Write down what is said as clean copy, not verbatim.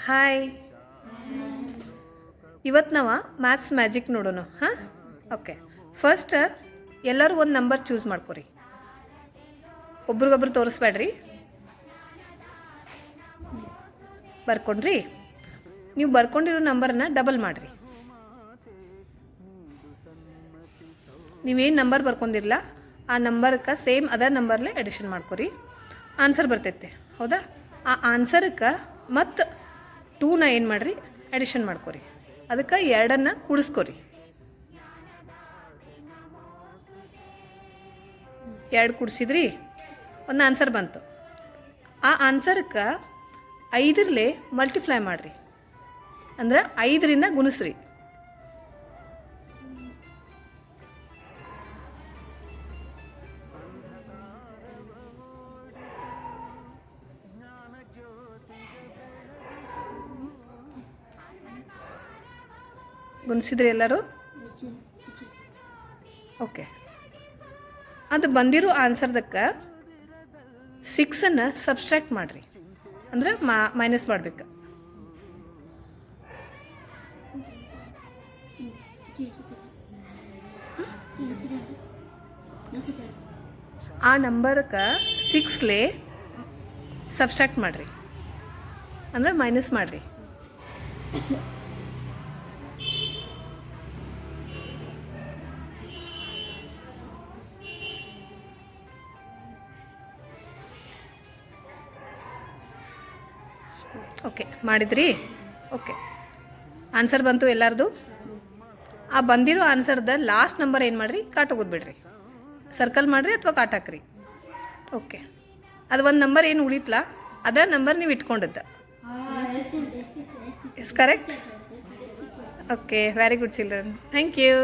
Hi. ಇವತ್ತು ನಾವು maths magic ನೋಡೋಣ. ಹಾಂ, ಓಕೆ. ಫಸ್ಟ್ ಎಲ್ಲರೂ ಒಂದು ನಂಬರ್ ಚೂಸ್ ಮಾಡ್ಕೊರಿ. ಒಬ್ರಿಗೊಬ್ರು ತೋರಿಸ್ಬೇಡ್ರಿ. ಬರ್ಕೊಂಡ್ರಿ? ನೀವು ಬರ್ಕೊಂಡಿರೋ ನಂಬರನ್ನ ಡಬಲ್ ಮಾಡಿರಿ. ನೀವೇನು ನಂಬರ್ ಬರ್ಕೊಂಡಿರಲ್ಲ ಆ ನಂಬರ್ಗೆ ಸೇಮ್ ಅದೇ ನಂಬರ್ಲೇ ಎಡಿಷನ್ ಮಾಡ್ಕೊರಿ. ಆನ್ಸರ್ ಬರ್ತೈತೆ, ಹೌದಾ? ಆ ಆನ್ಸರ್ಗೆ ಮತ್ತು 2ನ ಏನು ಮಾಡಿರಿ, ಎಡಿಷನ್ ಮಾಡ್ಕೊರಿ. ಅದಕ್ಕೆ 2 ಕೂಡಿಸ್ಕೊರಿ. 2 ಕೂಡಿಸಿದ್ರಿ, ಒಂದು ಆನ್ಸರ್ ಬಂತು. ಆ ಆನ್ಸರ್ಗೆ 5 ಮಲ್ಟಿಪ್ಲೈ ಮಾಡಿರಿ, ಅಂದ್ರೆ 5ರಿಂದ ಗುಣಿಸ್ರಿ. ಗುಣಿಸಿದ್ರಿ ಎಲ್ಲರೂ? ಓಕೆ. ಅದು ಬಂದಿರೋ ಆನ್ಸರ್ದಕ್ಕೆ 6 ಸಬ್ಸ್ಟ್ರಾಕ್ಟ್ ಮಾಡಿರಿ, ಅಂದ್ರೆ ಮೈನಸ್ ಮಾಡಬೇಕು. ಆ ನಂಬರ್ಗೆ 6 ಸಬ್ಸ್ಟ್ರಾಕ್ಟ್ ಮಾಡಿರಿ, ಅಂದ್ರೆ ಮೈನಸ್ ಮಾಡಿರಿ. ಓಕೆ, ಮಾಡಿದ್ರಿ? ಓಕೆ, ಆನ್ಸರ್ ಬಂತು ಎಲ್ಲರದು. ಆ ಬಂದಿರೋ ಆನ್ಸರ್ದ ಲಾಸ್ಟ್ ನಂಬರ್ ಏನು ಮಾಡಿರಿ, ಕಾಟ್ ಹೋಗೋದ್ಬಿಡ್ರಿ. ಸರ್ಕಲ್ ಮಾಡಿರಿ ಅಥವಾ ಕಾಟ್ ಹಾಕ್ರಿ. ಓಕೆ, ಅದು ಒಂದು ನಂಬರ್ ಏನು ಉಳಿತಲ್ಲ ಅದೇ ನಂಬರ್ ನೀವು ಇಟ್ಕೊಂಡದ್ದ. Yes, correct. Okay, very good children, thank you.